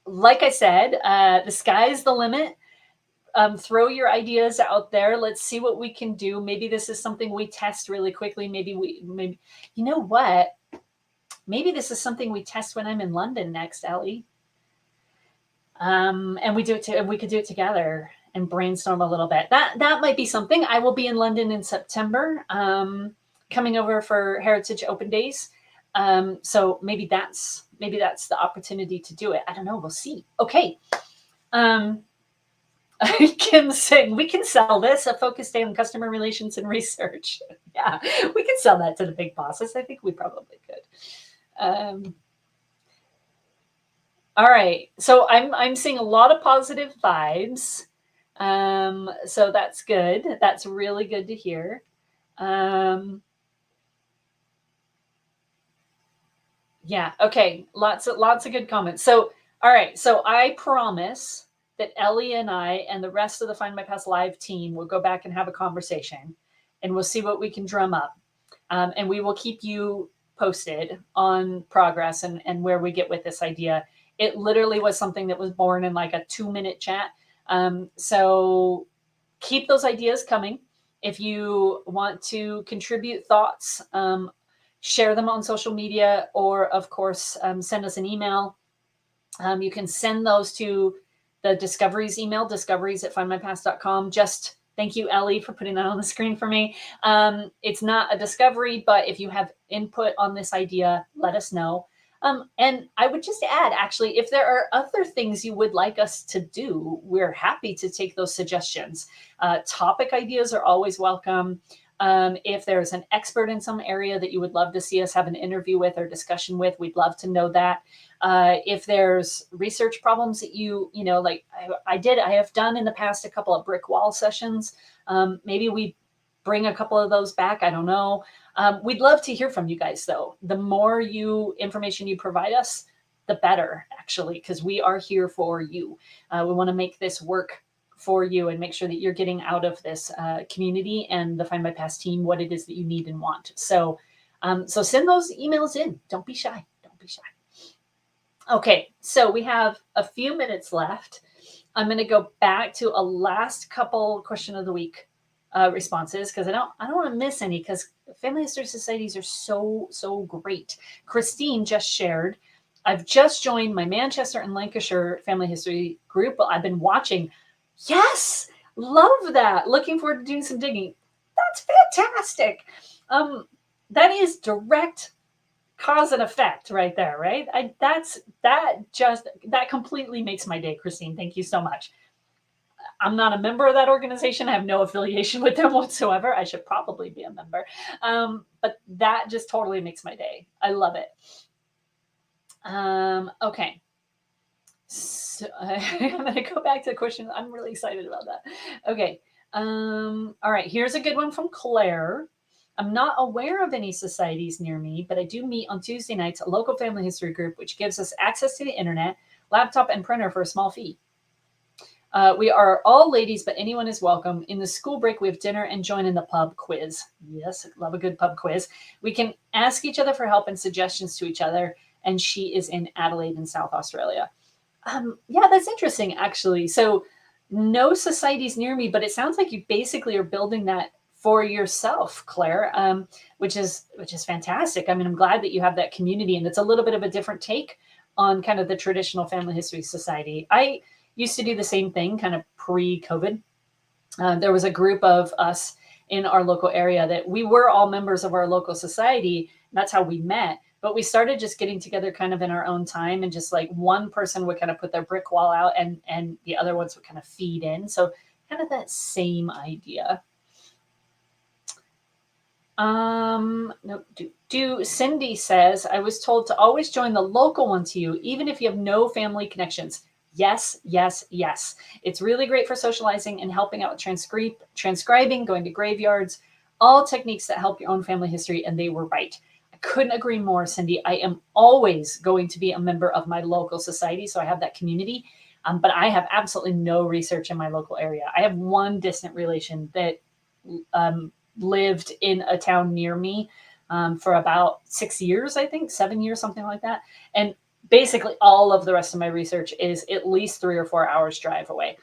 Like I said, the sky's the limit. Throw your ideas out there. Let's see what we can do. Maybe this is something we test really quickly. Maybe you know what? Maybe this is something we test when I'm in London next, Ellie. And we could do it together and brainstorm a little bit. That might be something. I will be in London in September, coming over for Heritage Open Days. So maybe that's the opportunity to do it. I don't know. We'll see. Okay. Kim's saying we can sell this, a focus day on customer relations and research. Yeah, we could sell that to the big bosses. I think we probably could. All right, so I'm seeing a lot of positive vibes. So that's good. That's really good to hear. Yeah. Okay. Lots of good comments. So all right. So I promise that Ellie and I and the rest of the Find My Past live team will go back and have a conversation, and we'll see what we can drum up, and we will keep you posted on progress and where we get with this idea. It literally was something that was born in like a 2-minute chat. So keep those ideas coming. If you want to contribute thoughts, share them on social media, or of course, send us an email. You can send those to the Discoveries email, discoveries@findmypast.com. Just thank you, Ellie, for putting that on the screen for me. It's not a discovery, but if you have input on this idea, let us know. And I would just add, actually, if there are other things you would like us to do, we're happy to take those suggestions. Topic ideas are always welcome. If there's an expert in some area that you would love to see us have an interview with or discussion with, we'd love to know that. If there's research problems that you know, like I have done in the past a couple of brick wall sessions. Maybe we bring a couple of those back. I don't know. We'd love to hear from you guys, though. The more information you provide us, the better, actually, because we are here for you. We want to make this work for you and make sure that you're getting out of this community and the Find My Past team what it is that you need and want. So, so send those emails in. Don't be shy. Don't be shy. Okay, so we have a few minutes left. I'm going to go back to a last couple question of the week responses, because I don't want to miss any, because family history societies are so great. Christine just shared, I've just joined my Manchester and Lancashire family history group. I've been watching. Yes, love that. Looking forward to doing some digging. That's fantastic. That is direct cause and effect right there, right? That completely makes my day, Christine. Thank you so much. I'm not a member of that organization. I have no affiliation with them whatsoever. I should probably be a member. But that just totally makes my day. I love it. Okay. So I'm going to go back to the question. I'm really excited about that. Okay. All right. Here's a good one from Claire. I'm not aware of any societies near me, but I do meet on Tuesday nights a local family history group, which gives us access to the internet, laptop, and printer for a small fee. We are all ladies, but anyone is welcome. In the school break, we have dinner and join in the pub quiz. Yes, love a good pub quiz. We can ask each other for help and suggestions to each other. And she is in Adelaide in South Australia. Yeah, that's interesting, actually. So no societies near me, but it sounds like you basically are building that for yourself, Claire, which is fantastic. I mean, I'm glad that you have that community, and it's a little bit of a different take on kind of the traditional family history society. I used to do the same thing kind of pre-COVID. There was a group of us in our local area that we were all members of our local society. That's how we met. But we started just getting together kind of in our own time, and just like one person would kind of put their brick wall out and the other ones would kind of feed in. So kind of that same idea. No, Cindy says, I was told to always join the local one to you, even if you have no family connections. Yes, yes, yes. It's really great for socializing and helping out with transcribing, going to graveyards, all techniques that help your own family history. And they were right. I couldn't agree more, Cindy. I am always going to be a member of my local society, so I have that community. But I have absolutely no research in my local area. I have one distant relation that lived in a town near me for about 6 years, I think, 7 years, something like that. And basically all of the rest of my research is at least 3 or 4 hours drive away.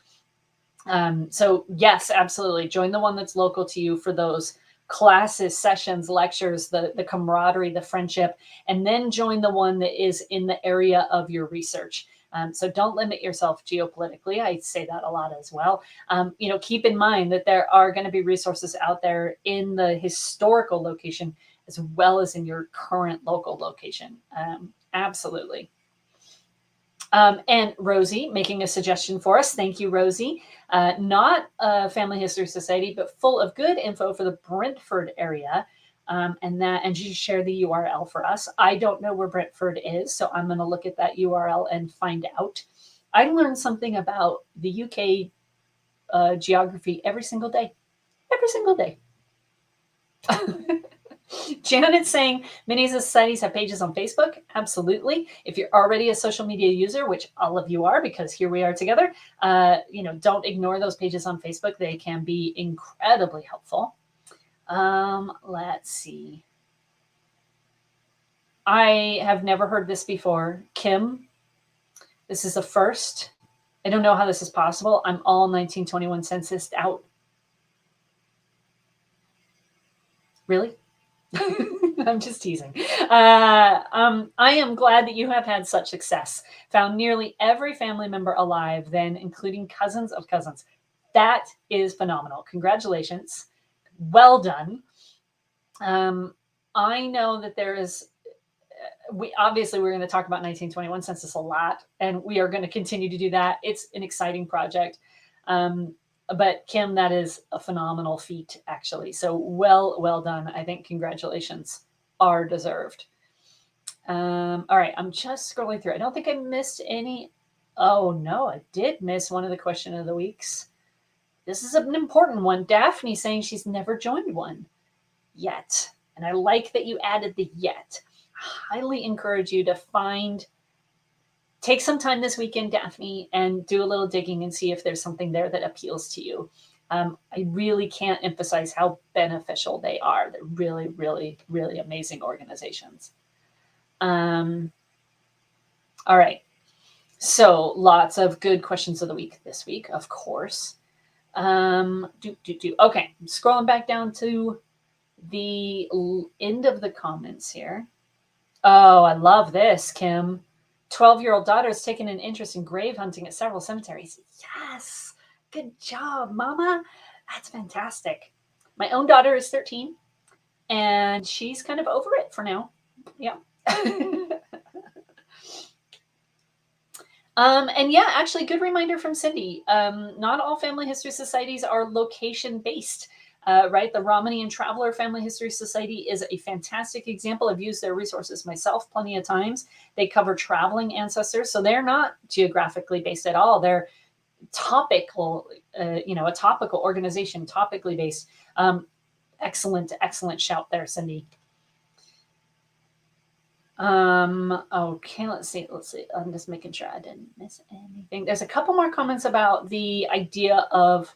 So yes, absolutely. Join the one that's local to you for those classes, sessions, lectures, the camaraderie, the friendship, and then join the one that is in the area of your research. So don't limit yourself geopolitically. I say that a lot as well. Keep in mind that there are going to be resources out there in the historical location as well as in your current local location. Absolutely. And Rosie making a suggestion for us. Thank you, Rosie. Not a Family History Society, but full of good info for the Brentford area. And she shared the URL for us. I don't know where Brentford is, so I'm going to look at that URL and find out. I learn something about the UK geography every single day. Every single day. Janet's saying many of the societies have pages on Facebook. Absolutely. If you're already a social media user, which all of you are because here we are together, don't ignore those pages on Facebook. They can be incredibly helpful. Let's see. I have never heard this before. Kim, this is a first. I don't know how this is possible. I'm all 1921 census out. Really? I'm just teasing. I am glad that you have had such success. Found nearly every family member alive, then including cousins of cousins. That is phenomenal. Congratulations. Well done. I know that there is, we're going to talk about 1921 census a lot, and we are going to continue to do that. It's an exciting project. But Kim, that is a phenomenal feat, actually. So well done. I think congratulations are deserved. All right, I'm just scrolling through. I don't think I missed any. Oh no, I did miss one of the question of the weeks. This is an important one. Daphne saying she's never joined one yet. And I like that you added the yet. I highly encourage you to take some time this weekend, Daphne, and do a little digging and see if there's something there that appeals to you. I really can't emphasize how beneficial they are. They're really, really, really amazing organizations. All right. So lots of good questions of the week this week, of course. Okay, I'm scrolling back down to the end of the comments here. Oh, I love this, Kim. 12-year-old daughter has taken an interest in grave hunting at several cemeteries. Yes, good job, Mama. That's fantastic. My own daughter is 13, and she's kind of over it for now. Yeah. Actually, good reminder from Cindy. Not all family history societies are location-based. Right? The Romani and Traveler Family History Society is a fantastic example. I've used their resources myself plenty of times. They cover traveling ancestors, so they're not geographically based at all. They're topical, a topical organization, topically based. Excellent shout there, Cindy. Okay, let's see. I'm just making sure I didn't miss anything. There's a couple more comments about the idea of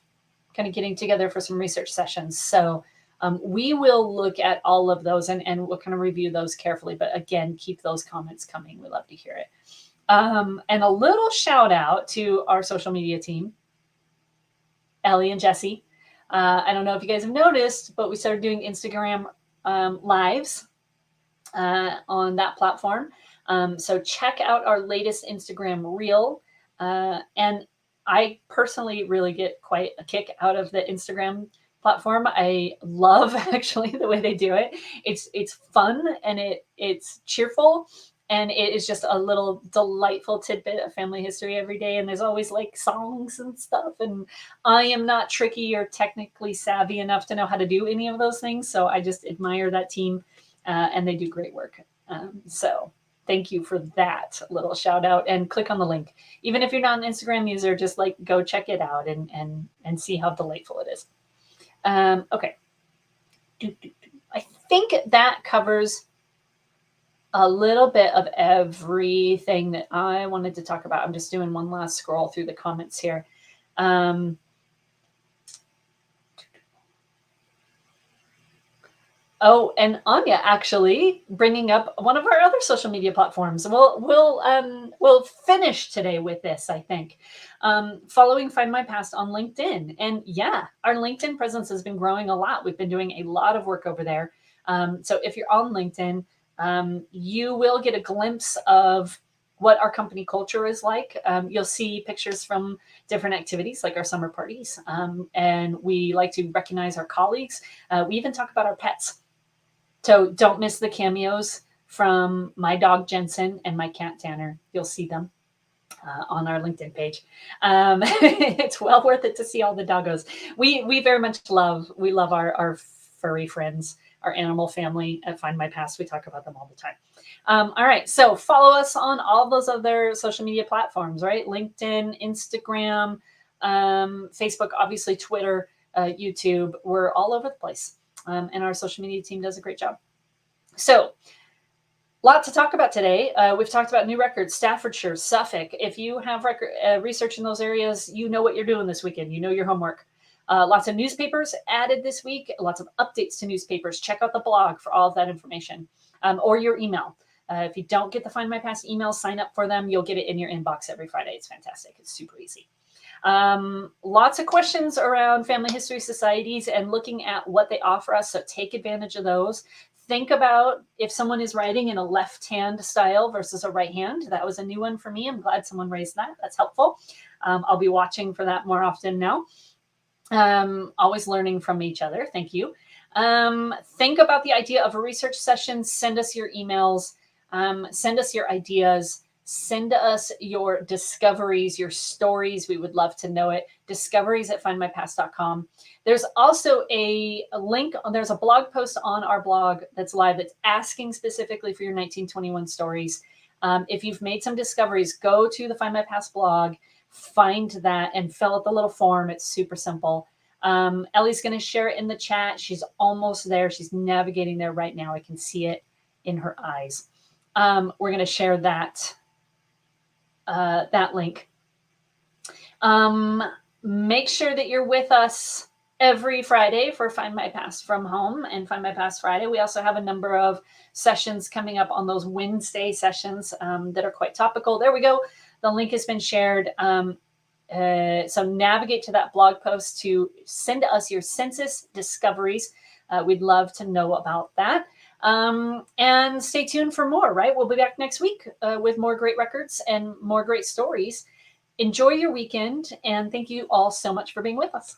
kind of getting together for some research sessions. So we will look at all of those and we'll kind of review those carefully. But again, keep those comments coming. We love to hear it. And a little shout out to our social media team, Ellie and Jesse. I don't know if you guys have noticed, but we started doing Instagram lives on that platform. So check out our latest Instagram reel. And I personally really get quite a kick out of the Instagram platform. I love actually the way they do it. It's fun and it's cheerful, and it is just a little delightful tidbit of family history every day. And there's always like songs and stuff. And I am not tricky or technically savvy enough to know how to do any of those things. So I just admire that team, and they do great work. So thank you for that little shout out, and click on the link. Even if you're not an Instagram user, just like go check it out and see how delightful it is. Okay. I think that covers a little bit of everything that I wanted to talk about. I'm just doing one last scroll through the comments here. Oh, and Anya actually bringing up one of our other social media platforms. We'll finish today with this, I think. Following Find My Past on LinkedIn, and yeah, our LinkedIn presence has been growing a lot. We've been doing a lot of work over there. So if you're on LinkedIn, you will get a glimpse of what our company culture is like. You'll see pictures from different activities like our summer parties, and we like to recognize our colleagues. We even talk about our pets. So don't miss the cameos from my dog Jensen and my cat Tanner. You'll see them on our LinkedIn page. It's well worth it to see all the doggos. We very much love our furry friends, our animal family at Find My Past. We talk about them all the time. All right, so follow us on all those other social media platforms, right? LinkedIn, Instagram, Facebook, obviously Twitter, YouTube. We're all over the place. And our social media team does a great job. So, lot to talk about today. We've talked about new records, Staffordshire, Suffolk. If you have research in those areas, you know what you're doing this weekend. You know your homework. Lots of newspapers added this week, lots of updates to newspapers. Check out the blog for all of that information, or your email. If you don't get the Find My Past emails, sign up for them. You'll get it in your inbox every Friday. It's fantastic. It's super easy. Lots of questions around family history societies and looking at what they offer us. So take advantage of those. Think about if someone is writing in a left-hand style versus a right hand. That was a new one for me. I'm glad someone raised that. That's helpful. I'll be watching for that more often now. Always learning from each other. Thank you. Think about the idea of a research session. Send us your emails. Send us your ideas. Send us your discoveries, your stories. We would love to know it. discoveries@findmypast.com. There's also a link. There's a blog post on our blog that's live that's asking specifically for your 1921 stories. If you've made some discoveries, go to the Find My Past blog, find that, and fill out the little form. It's super simple. Ellie's going to share it in the chat. She's almost there. She's navigating there right now. I can see it in her eyes. We're going to share that link. Make sure that you're with us every Friday for Find My Past from Home and Find My Past Friday. We also have a number of sessions coming up on those Wednesday sessions that are quite topical. There we go. The link has been shared. So navigate to that blog post to send us your census discoveries. We'd love to know about that. And stay tuned for more, right? We'll be back next week with more great records and more great stories. Enjoy your weekend, and thank you all so much for being with us.